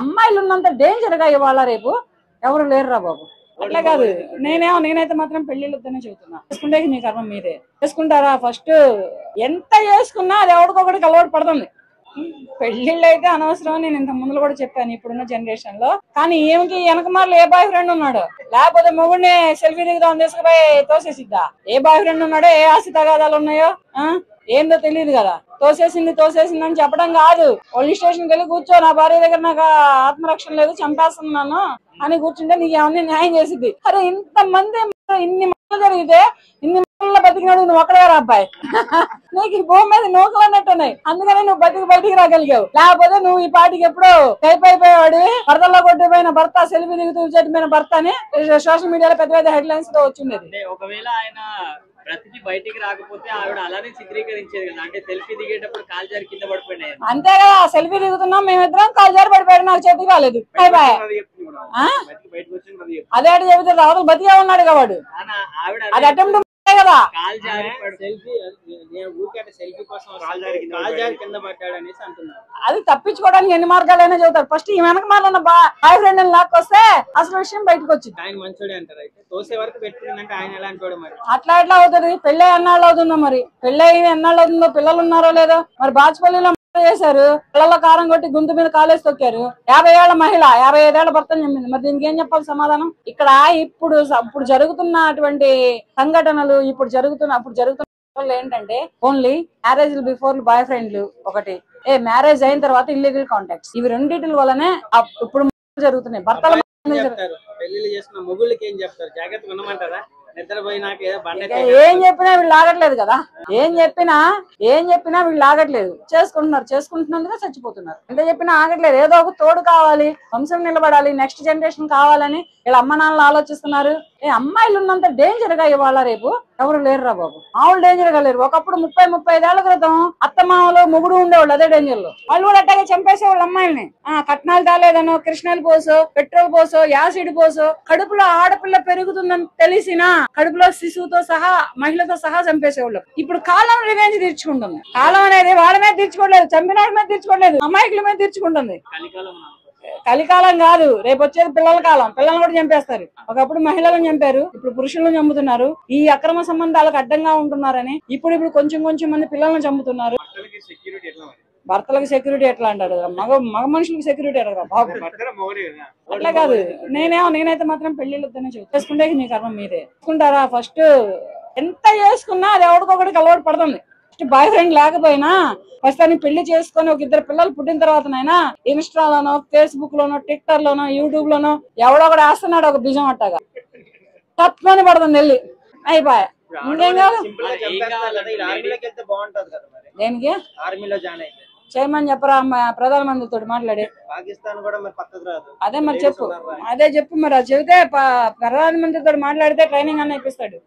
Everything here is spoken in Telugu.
అమ్మాయిలు ఉన్నంత డేంజర్ గా ఇవాళ రేపు ఎవరు లేరురా బాబు. అట్లా కాదు, నేనైతే మాత్రం పెళ్లిళ్ళు వద్దనే చెబుతున్నా. చేసుకుంటే మీ కర్మ మీదే. చేసుకుంటారా ఫస్ట్ ఎంత చేసుకున్నా అది ఎవరికొకటికి అలవాటు పడుతుంది. పెళ్లిళ్ళు అయితే అనవసరం. నేను ఇంత ముందులో కూడా చెప్పాను ఇప్పుడున్న జనరేషన్ లో. కానీ ఏమిటి వెనక మార్లు ఏ బాయ్ ఫ్రెండ్ ఉన్నాడు, లేకపోతే మొగుడిని సెల్ఫీ దిగుదాం తీసుకుపోయి తోసేసిద్దా? ఏ బాయ్ ఫ్రెండ్ ఉన్నాడో, ఏ ఆస్తి తగాదాలు ఉన్నాయో ఏందో తెలియదు కదా. తోసేసిందని చెప్పడం కాదు, పోలీస్ స్టేషన్కి వెళ్ళి కూర్చో, నా భార్య దగ్గర నాకు ఆత్మరక్షణ లేదు, చంపేస్తున్నాను అని కూర్చుంటే నీకు ఏమన్నా న్యాయం చేసిద్ది. అరే ఇంతమంది ఇన్ని మక్కలు జరిగితే ఇన్ని మక్కల్లో బతికినాడు నువ్వు ఒక్కడే రా అబ్బాయి. నీకు ఈ భూమి మీద నూకలు అన్నట్టున్నాయి, అందుకని నువ్వు బయటికి రాగలిగావు. లేకపోతే నువ్వు ఈ పాటికి ఎప్పుడో కైపోయిపోయాడు. వరదల్లో కొట్టిపోయిన భర్త, సెల్ఫీ దిగుతూ చెప్పిన భర్త అని సోషల్ మీడియాలో పెద్ద పెద్ద హెడ్ లైన్స్ తో వచ్చిండేది. ఒకవేళ ఆయన ప్రతిదీ బయటికి రాకపోతే ఆవిడ అలానే చిత్రీకరించేది కదా, అంటే సెల్ఫీ దిగేటప్పుడు కాలు జారి కింద పడిపోయినాయి. అంతే కదా, సెల్ఫీ దిగుతున్నాం మేమిద్దరం, కాలు జారి పడిపోయాడు, నాకు చేతికి రాలేదు. అదే అటు చెబితే అవతల బతికే ఉన్నాడు కాబట్టి అది అటెంప్ట్ కదా. అది తప్పించుకోవడానికి ఎన్ని మార్గాలైనా చెబుతారు. ఫస్ట్ ఈ వెనక మార్లు బాయ్ ఫ్రెండ్ లాక్కొస్తే అసలు విషయం బయటకు వచ్చింది. అట్లా ఎట్లా అవుతుంది? పెళ్ళి ఎన్నాళ్ళు అవుతుందో, మరి పెళ్ళి ఎన్నాళ్ళు అవుతుందో, పిల్లలు ఉన్నారో లేదో. మరి బాచుపల్లిలో చేశారు, పిల్లల కారం కొట్టి గుంతు మీద కాలేసి తొక్కారు. 50 ఏళ్ల మహిళ 55 ఏళ్ల భర్తను చెప్పింది. మరి దీనికి ఏం చెప్పాలి సమాధానం? ఇక్కడ ఇప్పుడు జరుగుతున్నటువంటి సంఘటనలు, అప్పుడు జరుగుతున్న ఏంటంటే ఓన్లీ మ్యారేజ్ బిఫోర్ బాయ్ ఫ్రెండ్లు ఒకటి, మ్యారేజ్ అయిన తర్వాత ఇల్లీగల్ కాంటాక్ట్స్, ఇవి రెండింటి వల్లనే ఇప్పుడు జరుగుతున్నాయి. భర్తలు పెళ్లి చేసుకున్న మొగుళ్ళకి ఏం చెప్తారు? జాగ్రత్తగా ఉండమంటారా? ఏం చెప్పినా వీళ్ళు ఆగట్లేదు కదా. ఏం చెప్పినా వీళ్ళు ఆగట్లేదు. చేసుకుంటున్నందుగా చచ్చిపోతున్నారు. ఎంత చెప్పినా ఆగట్లేదు. ఏదో ఒక తోడు కావాలి, వంశం నిలబడాలి, నెక్స్ట్ జనరేషన్ కావాలని వీళ్ళ అమ్మ నాన్నలు ఆలోచిస్తున్నారు. అమ్మాయిలు ఉన్నంత డేంజర్ గా ఇవాళ రేపు ఎవరు లేరురా బాబు. మామూలు డేంజర్ గా లేరు. ఒకప్పుడు 30-35 ఏళ్ల క్రితం అత్తమామలు మొగుడు ఉండేవాళ్ళు అదే డేంజర్ లో. వాళ్ళు కూడా అట్టాగే చంపేసేవాళ్ళు అమ్మాయిల్ని. కట్నాలు తాలేదనో, కృష్ణాలు పోసో, పెట్రోల్ పోసో, యాసిడ్ పోసో, కడుపులో ఆడపిల్ల పెరుగుతుందని తెలిసినా కడుపులో శిశువుతో సహా, మహిళతో సహా చంపేసేవాళ్ళు. ఇప్పుడు కాలం రివెంజ్ తీర్చుకుంటుంది. కాలం అనేది వాళ్ళ మీద తీర్చుకోవట్లేదు, చంపిన మీద తీర్చుకోవట్లేదు, అమాయకుల మీద తీర్చుకుంటుంది. కలికాలం కాదు, రేపు వచ్చేది పిల్లల కాలం. పిల్లల్ని కూడా చంపేస్తారు. ఒకప్పుడు మహిళలను చంపారు, ఇప్పుడు పురుషులను చంపుతున్నారు. ఈ అక్రమ సంబంధాలకు అడ్డంగా ఉంటున్నారని ఇప్పుడు కొంచెం మంది పిల్లలను చంపుతున్నారు. భర్తలకు సెక్యూరిటీ ఎట్లా అంటారు? మగ మనుషులకు సెక్యూరిటీ ఎట్లా బాబు? అట్లా కాదు, నేనైతే మాత్రం పెళ్లిళ్ళు వద్దనే చెబుతాను. చేసుకుంటే మీ కర్మ మీదే. చేసుకుంటారా ఫస్ట్ ఎంత చేసుకున్నా అది ఎవరికొకటికి అలవాటు పడుతుంది. బాయ్ ఫ్రెండ్ లేకపోయినా ఫస్ట్ అని పెళ్లి చేసుకుని ఒక 2 పిల్లలు పుట్టిన తర్వాతనైనా ఇన్స్టాలోనో, ఫేస్బుక్ లోనో, ట్విట్టర్ లోనో, యూట్యూబ్ లోనో ఎవడో ఒకటి వేస్తున్నాడు ఒక బీజం అట్టగా, తప్పని పడుతుంది వెళ్ళి అయిపోయా. ఇంకేం కాదు. దేనికి చేయమని చెప్పరా ప్రధానమంత్రితో మాట్లాడి? అదే మరి చెప్పు మరి అది చెబితే ప్రధానమంత్రితో మాట్లాడితే ట్రైనింగ్ అన్న ఇప్పిస్తాడు.